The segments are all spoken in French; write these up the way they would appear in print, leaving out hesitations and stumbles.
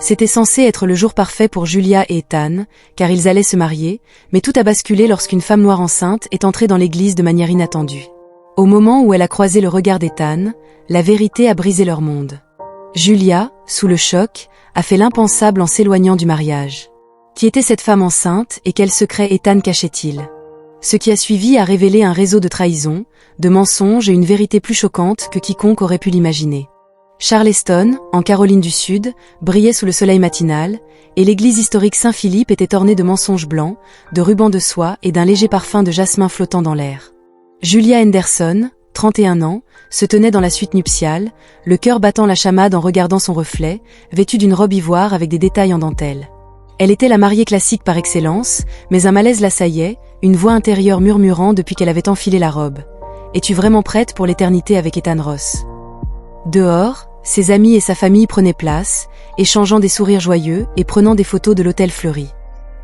C'était censé être le jour parfait pour Julia et Ethan, car ils allaient se marier, mais tout a basculé lorsqu'une femme noire enceinte est entrée dans l'église de manière inattendue. Au moment où elle a croisé le regard d'Ethan, la vérité a brisé leur monde. Julia, sous le choc, a fait l'impensable en s'éloignant du mariage. Qui était cette femme enceinte et quel secret Ethan cachait-il? Ce qui a suivi a révélé un réseau de trahisons, de mensonges et une vérité plus choquante que quiconque aurait pu l'imaginer. Charleston, en Caroline du Sud, brillait sous le soleil matinal, et l'église historique Saint-Philippe était ornée de mensonges blancs, de rubans de soie et d'un léger parfum de jasmin flottant dans l'air. Julia Henderson, 31 ans, se tenait dans la suite nuptiale, le cœur battant la chamade en regardant son reflet, vêtue d'une robe ivoire avec des détails en dentelle. Elle était la mariée classique par excellence, mais un malaise l'assaillait, une voix intérieure murmurant depuis qu'elle avait enfilé la robe. « Es-tu vraiment prête pour l'éternité avec Ethan Ross ?» Dehors, ses amis et sa famille prenaient place, échangeant des sourires joyeux et prenant des photos de l'hôtel fleuri.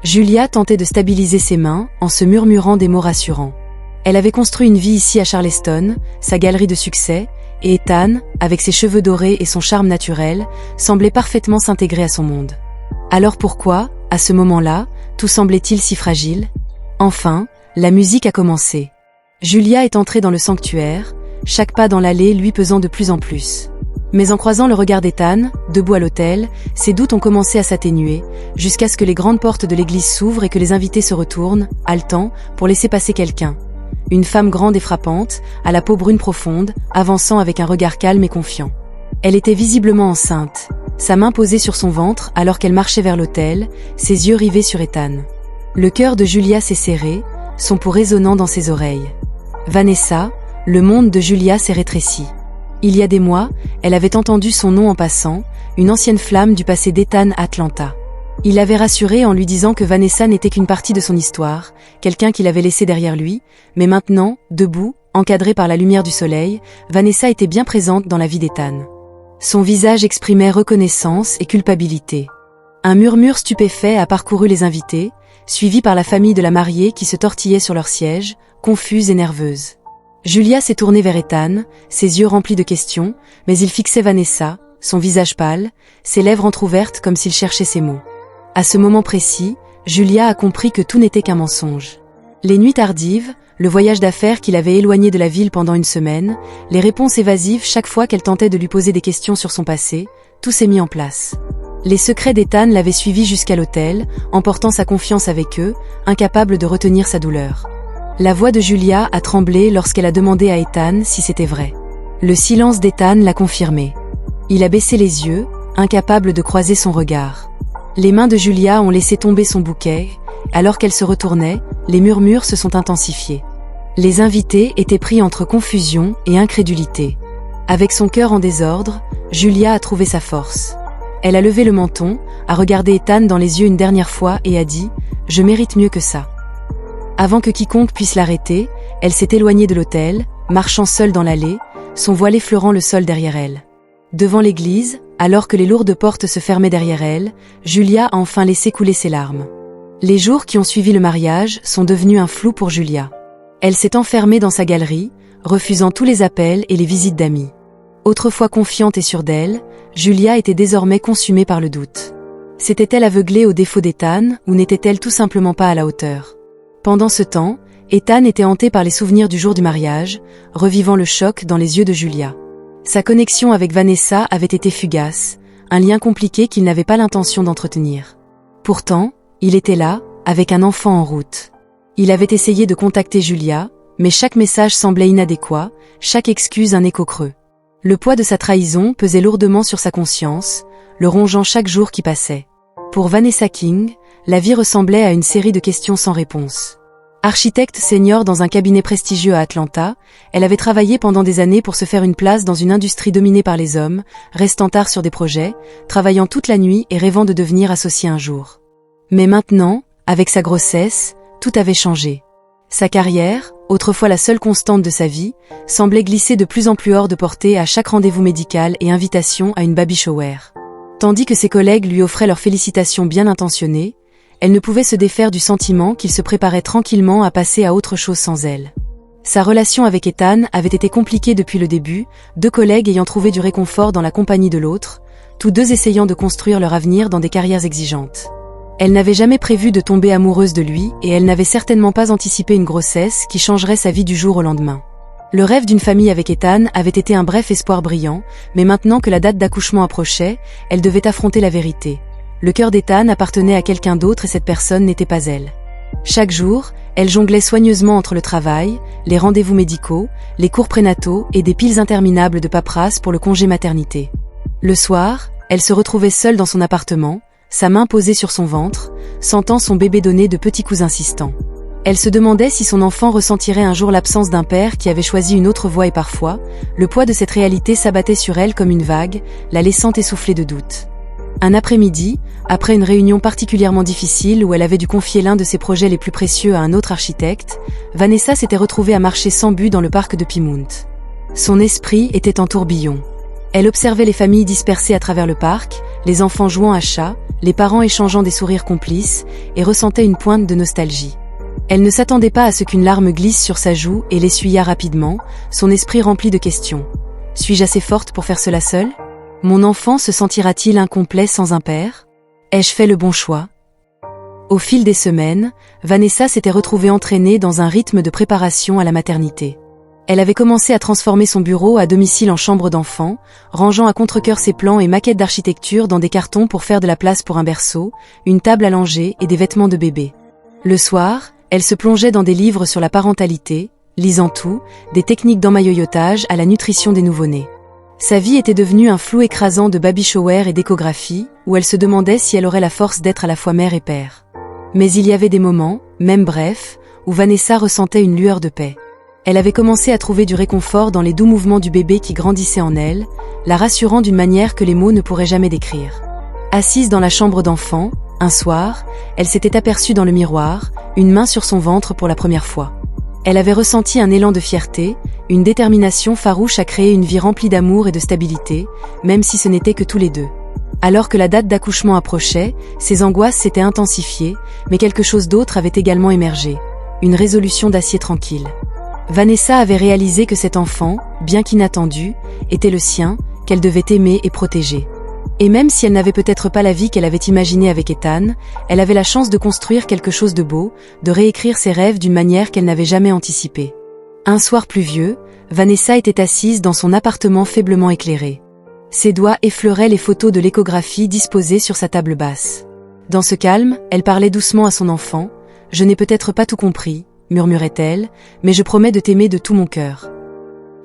Julia tentait de stabiliser ses mains en se murmurant des mots rassurants. Elle avait construit une vie ici à Charleston, sa galerie de succès, et Ethan, avec ses cheveux dorés et son charme naturel, semblait parfaitement s'intégrer à son monde. Alors pourquoi, à ce moment-là, tout semblait-il si fragile? Enfin, la musique a commencé. Julia est entrée dans le sanctuaire, chaque pas dans l'allée lui pesant de plus en plus. Mais en croisant le regard d'Ethan, debout à l'autel, ses doutes ont commencé à s'atténuer, jusqu'à ce que les grandes portes de l'église s'ouvrent et que les invités se retournent, haletants, pour laisser passer quelqu'un. Une femme grande et frappante, à la peau brune profonde, avançant avec un regard calme et confiant. Elle était visiblement enceinte, sa main posée sur son ventre alors qu'elle marchait vers l'autel, ses yeux rivés sur Ethan. Le cœur de Julia s'est serré, son pouls résonnant dans ses oreilles. Vanessa, le monde de Julia s'est rétréci. Il y a des mois, elle avait entendu son nom en passant, une ancienne flamme du passé d'Ethan à Atlanta. Il l'avait rassurée en lui disant que Vanessa n'était qu'une partie de son histoire, quelqu'un qu'il avait laissé derrière lui, mais maintenant, debout, encadrée par la lumière du soleil, Vanessa était bien présente dans la vie d'Ethan. Son visage exprimait reconnaissance et culpabilité. Un murmure stupéfait a parcouru les invités, suivi par la famille de la mariée qui se tortillait sur leur siège, confuse et nerveuse. Julia s'est tournée vers Ethan, ses yeux remplis de questions, mais il fixait Vanessa, son visage pâle, ses lèvres entr'ouvertes comme s'il cherchait ses mots. À ce moment précis, Julia a compris que tout n'était qu'un mensonge. Les nuits tardives, le voyage d'affaires qui l'avait éloignée de la ville pendant une semaine, les réponses évasives chaque fois qu'elle tentait de lui poser des questions sur son passé, tout s'est mis en place. Les secrets d'Ethan l'avaient suivi jusqu'à l'hôtel, emportant sa confiance avec eux, incapable de retenir sa douleur. La voix de Julia a tremblé lorsqu'elle a demandé à Ethan si c'était vrai. Le silence d'Ethan l'a confirmé. Il a baissé les yeux, incapable de croiser son regard. Les mains de Julia ont laissé tomber son bouquet, alors qu'elle se retournait, les murmures se sont intensifiés. Les invités étaient pris entre confusion et incrédulité. Avec son cœur en désordre, Julia a trouvé sa force. Elle a levé le menton, a regardé Ethan dans les yeux une dernière fois et a dit « Je mérite mieux que ça ». Avant que quiconque puisse l'arrêter, elle s'est éloignée de l'autel, marchant seule dans l'allée, son voile effleurant le sol derrière elle. Devant l'église, alors que les lourdes portes se fermaient derrière elle, Julia a enfin laissé couler ses larmes. Les jours qui ont suivi le mariage sont devenus un flou pour Julia. Elle s'est enfermée dans sa galerie, refusant tous les appels et les visites d'amis. Autrefois confiante et sûre d'elle, Julia était désormais consumée par le doute. S'était-elle aveuglée aux défauts d'Ethan ou n'était-elle tout simplement pas à la hauteur? Pendant ce temps, Ethan était hanté par les souvenirs du jour du mariage, revivant le choc dans les yeux de Julia. Sa connexion avec Vanessa avait été fugace, un lien compliqué qu'il n'avait pas l'intention d'entretenir. Pourtant, il était là, avec un enfant en route. Il avait essayé de contacter Julia, mais chaque message semblait inadéquat, chaque excuse un écho creux. Le poids de sa trahison pesait lourdement sur sa conscience, le rongeant chaque jour qui passait. Pour Vanessa King, la vie ressemblait à une série de questions sans réponse. Architecte senior dans un cabinet prestigieux à Atlanta, elle avait travaillé pendant des années pour se faire une place dans une industrie dominée par les hommes, restant tard sur des projets, travaillant toute la nuit et rêvant de devenir associée un jour. Mais maintenant, avec sa grossesse, tout avait changé. Sa carrière, autrefois la seule constante de sa vie, semblait glisser de plus en plus hors de portée à chaque rendez-vous médical et invitation à une baby shower. Tandis que ses collègues lui offraient leurs félicitations bien intentionnées, elle ne pouvait se défaire du sentiment qu'il se préparait tranquillement à passer à autre chose sans elle. Sa relation avec Ethan avait été compliquée depuis le début, deux collègues ayant trouvé du réconfort dans la compagnie de l'autre, tous deux essayant de construire leur avenir dans des carrières exigeantes. Elle n'avait jamais prévu de tomber amoureuse de lui et elle n'avait certainement pas anticipé une grossesse qui changerait sa vie du jour au lendemain. Le rêve d'une famille avec Ethan avait été un bref espoir brillant, mais maintenant que la date d'accouchement approchait, elle devait affronter la vérité. Le cœur d'Ethan appartenait à quelqu'un d'autre et cette personne n'était pas elle. Chaque jour, elle jonglait soigneusement entre le travail, les rendez-vous médicaux, les cours prénataux et des piles interminables de paperasse pour le congé maternité. Le soir, elle se retrouvait seule dans son appartement, sa main posée sur son ventre, sentant son bébé donner de petits coups insistants. Elle se demandait si son enfant ressentirait un jour l'absence d'un père qui avait choisi une autre voie et parfois, le poids de cette réalité s'abattait sur elle comme une vague, la laissant essoufflée de doutes. Un après-midi, après une réunion particulièrement difficile où elle avait dû confier l'un de ses projets les plus précieux à un autre architecte, Vanessa s'était retrouvée à marcher sans but dans le parc de Pymount. Son esprit était en tourbillon. Elle observait les familles dispersées à travers le parc, les enfants jouant à chat, les parents échangeant des sourires complices, et ressentait une pointe de nostalgie. Elle ne s'attendait pas à ce qu'une larme glisse sur sa joue et l'essuya rapidement, son esprit rempli de questions. Suis-je assez forte pour faire cela seule ? Mon enfant se sentira-t-il incomplet sans un père ? Ai-je fait le bon choix ? Au fil des semaines, Vanessa s'était retrouvée entraînée dans un rythme de préparation à la maternité. Elle avait commencé à transformer son bureau à domicile en chambre d'enfant, rangeant à contre-cœur ses plans et maquettes d'architecture dans des cartons pour faire de la place pour un berceau, une table allongée et des vêtements de bébé. Le soir, elle se plongeait dans des livres sur la parentalité, lisant tout, des techniques d'emmaillotage à la nutrition des nouveau-nés. Sa vie était devenue un flou écrasant de baby shower et d'échographie, où elle se demandait si elle aurait la force d'être à la fois mère et père. Mais il y avait des moments, même brefs, où Vanessa ressentait une lueur de paix. Elle avait commencé à trouver du réconfort dans les doux mouvements du bébé qui grandissait en elle, la rassurant d'une manière que les mots ne pourraient jamais décrire. Assise dans la chambre d'enfant, un soir, elle s'était aperçue dans le miroir, une main sur son ventre pour la première fois. Elle avait ressenti un élan de fierté, une détermination farouche à créer une vie remplie d'amour et de stabilité, même si ce n'était que tous les deux. Alors que la date d'accouchement approchait, ses angoisses s'étaient intensifiées, mais quelque chose d'autre avait également émergé, une résolution d'acier tranquille. Vanessa avait réalisé que cet enfant, bien qu'inattendu, était le sien, qu'elle devait aimer et protéger. Et même si elle n'avait peut-être pas la vie qu'elle avait imaginée avec Ethan, elle avait la chance de construire quelque chose de beau, de réécrire ses rêves d'une manière qu'elle n'avait jamais anticipée. Un soir pluvieux, Vanessa était assise dans son appartement faiblement éclairé. Ses doigts effleuraient les photos de l'échographie disposées sur sa table basse. Dans ce calme, elle parlait doucement à son enfant. « Je n'ai peut-être pas tout compris », murmurait-elle, « mais je promets de t'aimer de tout mon cœur. »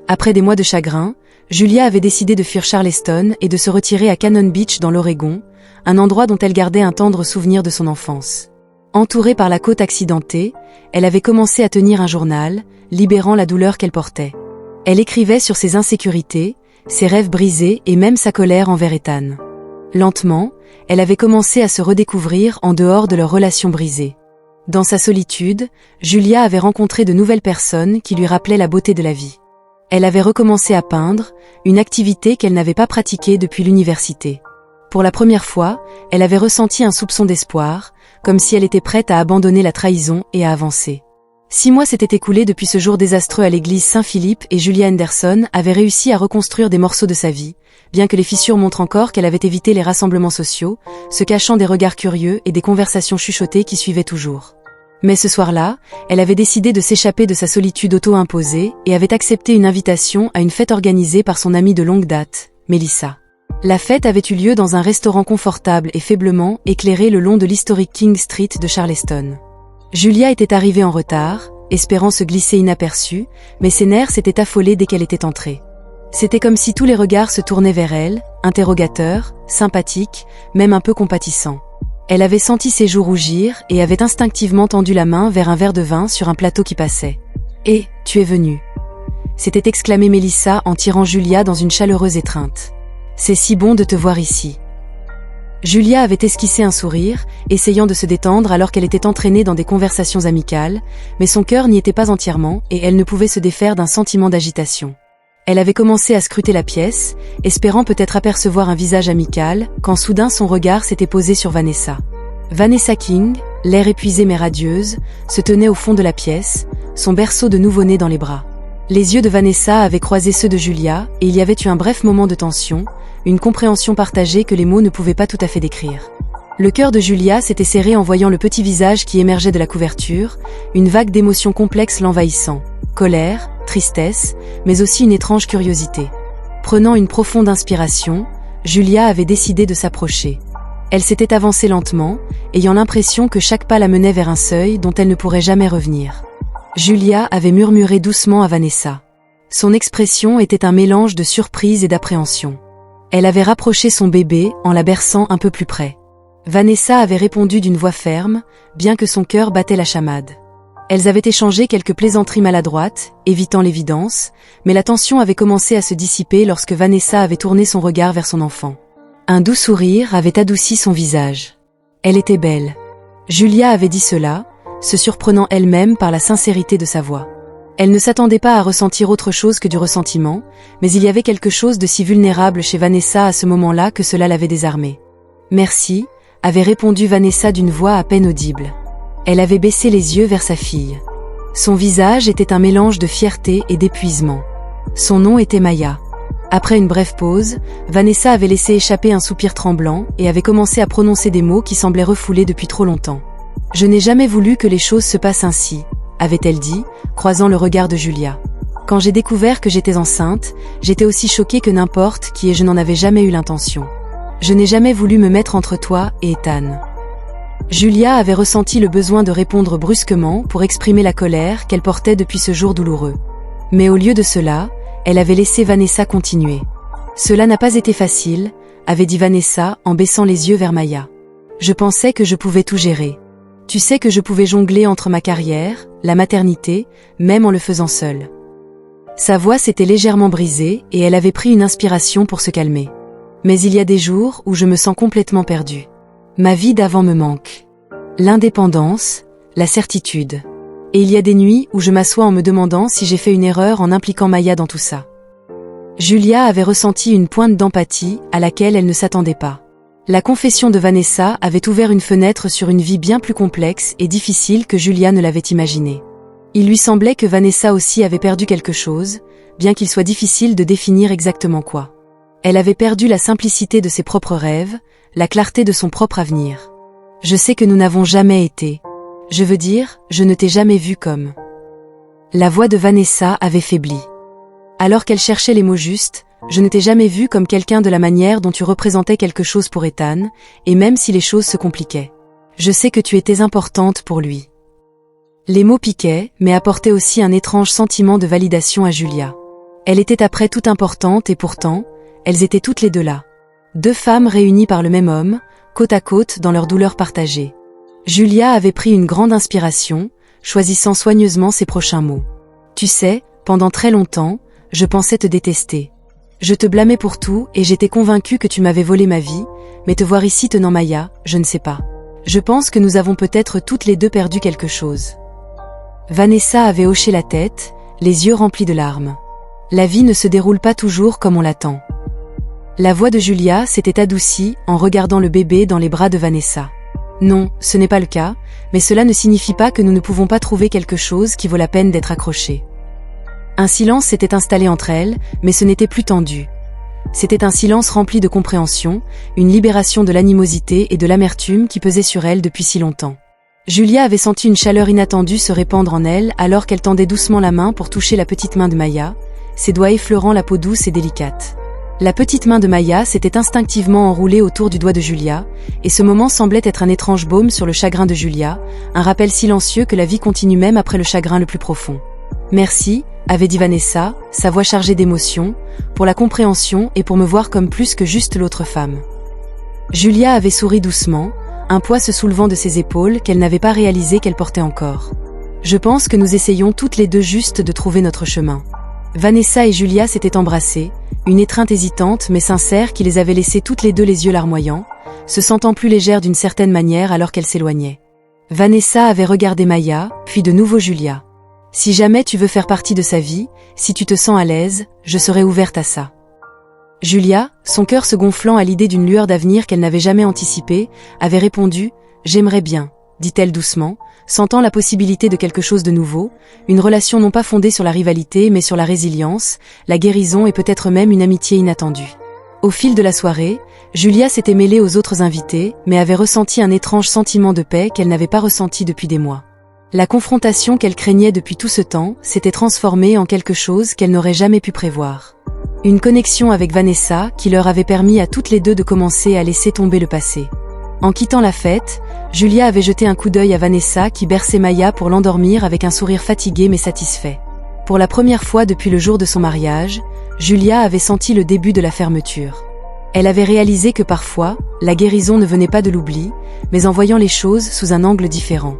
Après des mois de chagrin, Julia avait décidé de fuir Charleston et de se retirer à Cannon Beach dans l'Oregon, un endroit dont elle gardait un tendre souvenir de son enfance. Entourée par la côte accidentée, elle avait commencé à tenir un journal, libérant la douleur qu'elle portait. Elle écrivait sur ses insécurités, ses rêves brisés et même sa colère envers Ethan. Lentement, elle avait commencé à se redécouvrir en dehors de leur relation brisée. Dans sa solitude, Julia avait rencontré de nouvelles personnes qui lui rappelaient la beauté de la vie. Elle avait recommencé à peindre, une activité qu'elle n'avait pas pratiquée depuis l'université. Pour la première fois, elle avait ressenti un soupçon d'espoir, comme si elle était prête à abandonner la trahison et à avancer. 6 mois s'étaient écoulés depuis ce jour désastreux à l'église Saint-Philippe et Julia Anderson avait réussi à reconstruire des morceaux de sa vie, bien que les fissures montrent encore qu'elle avait évité les rassemblements sociaux, se cachant des regards curieux et des conversations chuchotées qui suivaient toujours. Mais ce soir-là, elle avait décidé de s'échapper de sa solitude auto-imposée et avait accepté une invitation à une fête organisée par son amie de longue date, Melissa. La fête avait eu lieu dans un restaurant confortable et faiblement éclairé le long de l'historique King Street de Charleston. Julia était arrivée en retard, espérant se glisser inaperçue, mais ses nerfs s'étaient affolés dès qu'elle était entrée. C'était comme si tous les regards se tournaient vers elle, interrogateurs, sympathiques, même un peu compatissants. Elle avait senti ses joues rougir et avait instinctivement tendu la main vers un verre de vin sur un plateau qui passait. « Eh, tu es venue !» s'était exclamée Melissa en tirant Julia dans une chaleureuse étreinte. « C'est si bon de te voir ici. » Julia avait esquissé un sourire, essayant de se détendre alors qu'elle était entraînée dans des conversations amicales, mais son cœur n'y était pas entièrement et elle ne pouvait se défaire d'un sentiment d'agitation. Elle avait commencé à scruter la pièce, espérant peut-être apercevoir un visage amical, quand soudain son regard s'était posé sur Vanessa. Vanessa King, l'air épuisé mais radieuse, se tenait au fond de la pièce, son berceau de nouveau-né dans les bras. Les yeux de Vanessa avaient croisé ceux de Julia, et il y avait eu un bref moment de tension, une compréhension partagée que les mots ne pouvaient pas tout à fait décrire. Le cœur de Julia s'était serré en voyant le petit visage qui émergeait de la couverture, une vague d'émotions complexes l'envahissant. Colère, tristesse, mais aussi une étrange curiosité. Prenant une profonde inspiration, Julia avait décidé de s'approcher. Elle s'était avancée lentement, ayant l'impression que chaque pas la menait vers un seuil dont elle ne pourrait jamais revenir. Julia avait murmuré doucement à Vanessa. Son expression était un mélange de surprise et d'appréhension. Elle avait rapproché son bébé en la berçant un peu plus près. Vanessa avait répondu d'une voix ferme, bien que son cœur battait la chamade. Elles avaient échangé quelques plaisanteries maladroites, évitant l'évidence, mais la tension avait commencé à se dissiper lorsque Vanessa avait tourné son regard vers son enfant. Un doux sourire avait adouci son visage. Elle était belle. Julia avait dit cela, se surprenant elle-même par la sincérité de sa voix. Elle ne s'attendait pas à ressentir autre chose que du ressentiment, mais il y avait quelque chose de si vulnérable chez Vanessa à ce moment-là que cela l'avait désarmée. « Merci », avait répondu Vanessa d'une voix à peine audible. Elle avait baissé les yeux vers sa fille. Son visage était un mélange de fierté et d'épuisement. Son nom était Maya. Après une brève pause, Vanessa avait laissé échapper un soupir tremblant et avait commencé à prononcer des mots qui semblaient refoulés depuis trop longtemps. « Je n'ai jamais voulu que les choses se passent ainsi », avait-elle dit, croisant le regard de Julia. « Quand j'ai découvert que j'étais enceinte, j'étais aussi choquée que n'importe qui et je n'en avais jamais eu l'intention. Je n'ai jamais voulu me mettre entre toi et Ethan. » Julia avait ressenti le besoin de répondre brusquement pour exprimer la colère qu'elle portait depuis ce jour douloureux. Mais au lieu de cela, elle avait laissé Vanessa continuer. « Cela n'a pas été facile », avait dit Vanessa en baissant les yeux vers Maya. « Je pensais que je pouvais tout gérer. Tu sais que je pouvais jongler entre ma carrière, la maternité, même en le faisant seule. » Sa voix s'était légèrement brisée et elle avait pris une inspiration pour se calmer. « Mais il y a des jours où je me sens complètement perdue. Ma vie d'avant me manque. L'indépendance, la certitude. Et il y a des nuits où je m'assois en me demandant si j'ai fait une erreur en impliquant Maya dans tout ça. » Julia avait ressenti une pointe d'empathie à laquelle elle ne s'attendait pas. La confession de Vanessa avait ouvert une fenêtre sur une vie bien plus complexe et difficile que Julia ne l'avait imaginée. Il lui semblait que Vanessa aussi avait perdu quelque chose, bien qu'il soit difficile de définir exactement quoi. Elle avait perdu la simplicité de ses propres rêves, la clarté de son propre avenir. « Je sais que nous n'avons jamais été. Je veux dire, je ne t'ai jamais vu comme... » La voix de Vanessa avait faibli. Alors qu'elle cherchait les mots justes, « Je ne t'ai jamais vu comme quelqu'un de la manière dont tu représentais quelque chose pour Ethan, et même si les choses se compliquaient. Je sais que tu étais importante pour lui. » Les mots piquaient, mais apportaient aussi un étrange sentiment de validation à Julia. Elle était après tout importante et pourtant, elles étaient toutes les deux là. Deux femmes réunies par le même homme, côte à côte dans leur douleur partagée. Julia avait pris une grande inspiration, choisissant soigneusement ses prochains mots. « Tu sais, pendant très longtemps, je pensais te détester. Je te blâmais pour tout et j'étais convaincue que tu m'avais volé ma vie, mais te voir ici tenant Maya, je ne sais pas. Je pense que nous avons peut-être toutes les deux perdu quelque chose. » Vanessa avait hoché la tête, les yeux remplis de larmes. La vie ne se déroule pas toujours comme on l'attend. La voix de Julia s'était adoucie en regardant le bébé dans les bras de Vanessa. Non, ce n'est pas le cas, mais cela ne signifie pas que nous ne pouvons pas trouver quelque chose qui vaut la peine d'être accroché. Un silence s'était installé entre elles, mais ce n'était plus tendu. C'était un silence rempli de compréhension, une libération de l'animosité et de l'amertume qui pesait sur elle depuis si longtemps. Julia avait senti une chaleur inattendue se répandre en elle alors qu'elle tendait doucement la main pour toucher la petite main de Maya, ses doigts effleurant la peau douce et délicate. La petite main de Maya s'était instinctivement enroulée autour du doigt de Julia, et ce moment semblait être un étrange baume sur le chagrin de Julia, un rappel silencieux que la vie continue même après le chagrin le plus profond. « Merci », avait dit Vanessa, sa voix chargée d'émotion, pour la compréhension et pour me voir comme plus que juste l'autre femme. Julia avait souri doucement, un poids se soulevant de ses épaules qu'elle n'avait pas réalisé qu'elle portait encore. « Je pense que nous essayons toutes les deux juste de trouver notre chemin. » Vanessa et Julia s'étaient embrassées, une étreinte hésitante mais sincère qui les avait laissées toutes les deux les yeux larmoyants, se sentant plus légères d'une certaine manière alors qu'elles s'éloignaient. Vanessa avait regardé Maya, puis de nouveau Julia. « Si jamais tu veux faire partie de sa vie, si tu te sens à l'aise, je serai ouverte à ça. » Julia, son cœur se gonflant à l'idée d'une lueur d'avenir qu'elle n'avait jamais anticipée, avait répondu « J'aimerais bien, dit-elle doucement, sentant la possibilité de quelque chose de nouveau, une relation non pas fondée sur la rivalité mais sur la résilience, la guérison et peut-être même une amitié inattendue. Au fil de la soirée, Julia s'était mêlée aux autres invités, mais avait ressenti un étrange sentiment de paix qu'elle n'avait pas ressenti depuis des mois. La confrontation qu'elle craignait depuis tout ce temps s'était transformée en quelque chose qu'elle n'aurait jamais pu prévoir. Une connexion avec Vanessa qui leur avait permis à toutes les deux de commencer à laisser tomber le passé. En quittant la fête, Julia avait jeté un coup d'œil à Vanessa qui berçait Maya pour l'endormir avec un sourire fatigué mais satisfait. Pour la première fois depuis le jour de son mariage, Julia avait senti le début de la fermeture. Elle avait réalisé que parfois, la guérison ne venait pas de l'oubli, mais en voyant les choses sous un angle différent.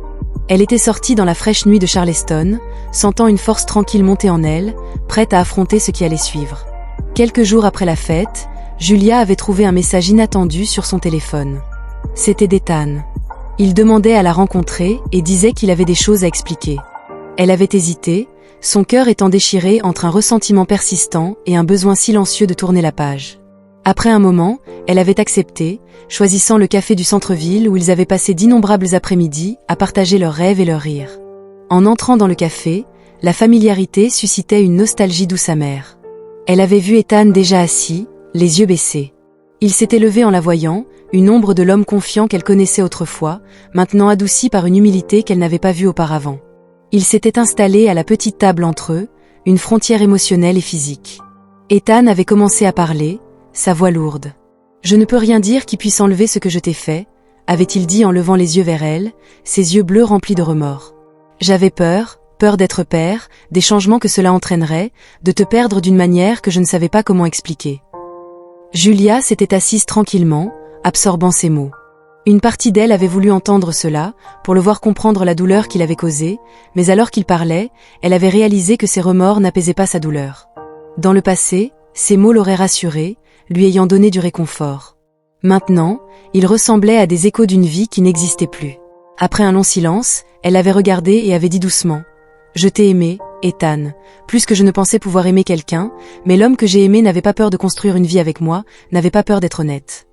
Elle était sortie dans la fraîche nuit de Charleston, sentant une force tranquille monter en elle, prête à affronter ce qui allait suivre. Quelques jours après la fête, Julia avait trouvé un message inattendu sur son téléphone. C'était d'Ethan. Il demandait à la rencontrer et disait qu'il avait des choses à expliquer. Elle avait hésité, son cœur étant déchiré entre un ressentiment persistant et un besoin silencieux de tourner la page. Après un moment, elle avait accepté, choisissant le café du centre-ville où ils avaient passé d'innombrables après-midi à partager leurs rêves et leurs rires. En entrant dans le café, la familiarité suscitait une nostalgie douce amère. Elle avait vu Ethan déjà assis, les yeux baissés. Il s'était levé en la voyant, une ombre de l'homme confiant qu'elle connaissait autrefois, maintenant adoucie par une humilité qu'elle n'avait pas vue auparavant. Il s'était installé à la petite table entre eux, une frontière émotionnelle et physique. Ethan avait commencé à parler, sa voix lourde. « Je ne peux rien dire qui puisse enlever ce que je t'ai fait », avait-il dit en levant les yeux vers elle, ses yeux bleus remplis de remords. « J'avais peur d'être père, des changements que cela entraînerait, de te perdre d'une manière que je ne savais pas comment expliquer. » Julia s'était assise tranquillement, absorbant ses mots. Une partie d'elle avait voulu entendre cela, pour le voir comprendre la douleur qu'il avait causée, mais alors qu'il parlait, elle avait réalisé que ses remords n'apaisaient pas sa douleur. Dans le passé, ces mots l'auraient rassurée, lui ayant donné du réconfort. Maintenant, ils ressemblaient à des échos d'une vie qui n'existait plus. Après un long silence, elle l'avait regardé et avait dit doucement « Je t'ai aimé, Ethan, plus que je ne pensais pouvoir aimer quelqu'un, mais l'homme que j'ai aimé n'avait pas peur de construire une vie avec moi, n'avait pas peur d'être honnête. »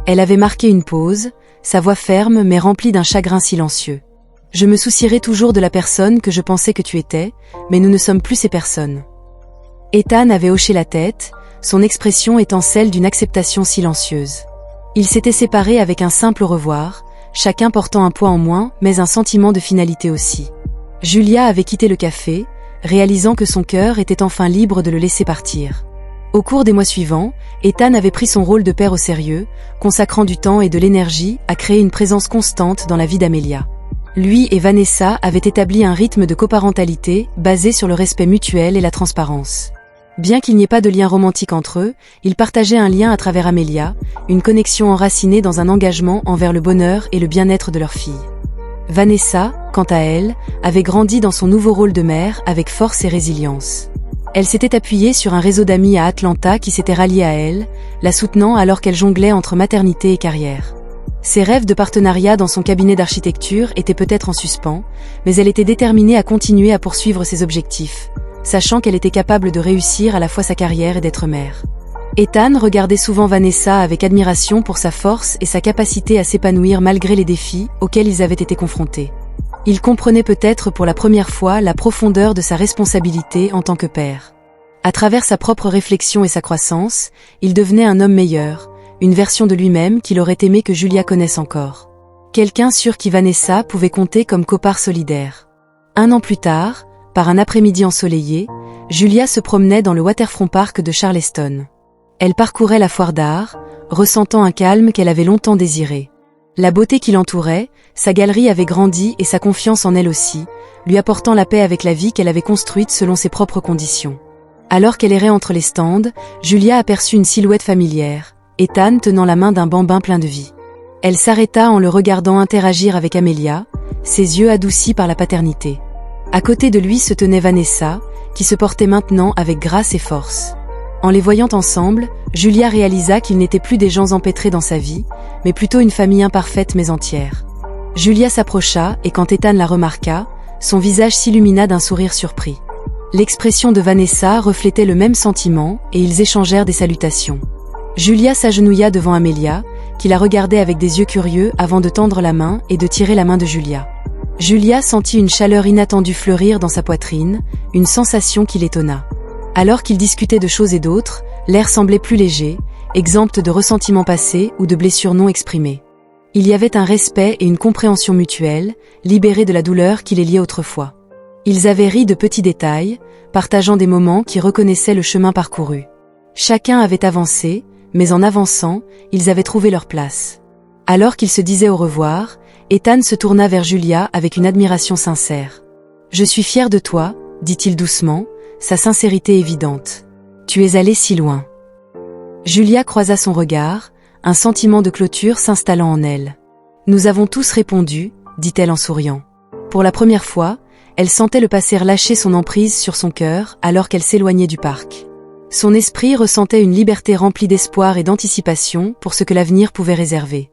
Elle avait marqué une pause, sa voix ferme mais remplie d'un chagrin silencieux. « Je me soucierai toujours de la personne que je pensais que tu étais, mais nous ne sommes plus ces personnes. » Ethan avait hoché la tête, son expression étant celle d'une acceptation silencieuse. Ils s'étaient séparés avec un simple au revoir, chacun portant un poids en moins, mais un sentiment de finalité aussi. Julia avait quitté le café, réalisant que son cœur était enfin libre de le laisser partir. Au cours des mois suivants, Ethan avait pris son rôle de père au sérieux, consacrant du temps et de l'énergie à créer une présence constante dans la vie d'Amelia. Lui et Vanessa avaient établi un rythme de coparentalité basé sur le respect mutuel et la transparence. Bien qu'il n'y ait pas de lien romantique entre eux, ils partageaient un lien à travers Amelia, une connexion enracinée dans un engagement envers le bonheur et le bien-être de leur fille. Vanessa, quant à elle, avait grandi dans son nouveau rôle de mère avec force et résilience. Elle s'était appuyée sur un réseau d'amis à Atlanta qui s'était rallié à elle, la soutenant alors qu'elle jonglait entre maternité et carrière. Ses rêves de partenariat dans son cabinet d'architecture étaient peut-être en suspens, mais elle était déterminée à continuer à poursuivre ses objectifs, sachant qu'elle était capable de réussir à la fois sa carrière et d'être mère. Ethan regardait souvent Vanessa avec admiration pour sa force et sa capacité à s'épanouir malgré les défis auxquels ils avaient été confrontés. Il comprenait peut-être pour la première fois la profondeur de sa responsabilité en tant que père. À travers sa propre réflexion et sa croissance, il devenait un homme meilleur, une version de lui-même qu'il aurait aimé que Julia connaisse encore. Quelqu'un sur qui Vanessa pouvait compter comme copart solidaire. 1 an plus tard, par un après-midi ensoleillé, Julia se promenait dans le Waterfront Park de Charleston. Elle parcourait la foire d'art, ressentant un calme qu'elle avait longtemps désiré. La beauté qui l'entourait, sa galerie avait grandi et sa confiance en elle aussi, lui apportant la paix avec la vie qu'elle avait construite selon ses propres conditions. Alors qu'elle errait entre les stands, Julia aperçut une silhouette familière, Ethan tenant la main d'un bambin plein de vie. Elle s'arrêta en le regardant interagir avec Amelia, ses yeux adoucis par la paternité. À côté de lui se tenait Vanessa, qui se portait maintenant avec grâce et force. En les voyant ensemble, Julia réalisa qu'ils n'étaient plus des gens empêtrés dans sa vie, mais plutôt une famille imparfaite mais entière. Julia s'approcha et quand Ethan la remarqua, son visage s'illumina d'un sourire surpris. L'expression de Vanessa reflétait le même sentiment et ils échangèrent des salutations. Julia s'agenouilla devant Amelia, qui la regardait avec des yeux curieux avant de tendre la main et de tirer la main de Julia. Julia sentit une chaleur inattendue fleurir dans sa poitrine, une sensation qui l'étonna. Alors qu'ils discutaient de choses et d'autres, l'air semblait plus léger, exempt de ressentiments passés ou de blessures non exprimées. Il y avait un respect et une compréhension mutuelle, libérés de la douleur qui les liait autrefois. Ils avaient ri de petits détails, partageant des moments qui reconnaissaient le chemin parcouru. Chacun avait avancé, mais en avançant, ils avaient trouvé leur place. Alors qu'ils se disaient au revoir, Ethan se tourna vers Julia avec une admiration sincère. « Je suis fier de toi, dit-il doucement, sa sincérité évidente. Tu es allé si loin. » Julia croisa son regard, un sentiment de clôture s'installant en elle. « Nous avons tous répondu, dit-elle en souriant. » Pour la première fois, elle sentait le passé lâcher son emprise sur son cœur alors qu'elle s'éloignait du parc. Son esprit ressentait une liberté remplie d'espoir et d'anticipation pour ce que l'avenir pouvait réserver.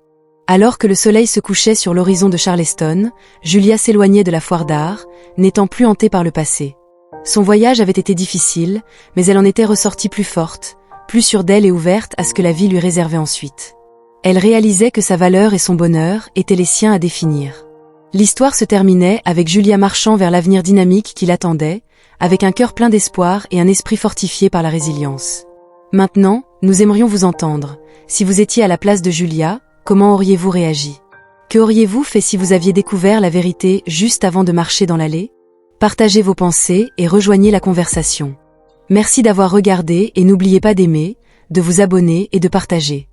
Alors que le soleil se couchait sur l'horizon de Charleston, Julia s'éloignait de la foire d'art, n'étant plus hantée par le passé. Son voyage avait été difficile, mais elle en était ressortie plus forte, plus sûre d'elle et ouverte à ce que la vie lui réservait ensuite. Elle réalisait que sa valeur et son bonheur étaient les siens à définir. L'histoire se terminait avec Julia marchant vers l'avenir dynamique qui l'attendait, avec un cœur plein d'espoir et un esprit fortifié par la résilience. Maintenant, nous aimerions vous entendre. Si vous étiez à la place de Julia, comment auriez-vous réagi? Que auriez-vous fait si vous aviez découvert la vérité juste avant de marcher dans l'allée? Partagez vos pensées et rejoignez la conversation. Merci d'avoir regardé et n'oubliez pas d'aimer, de vous abonner et de partager.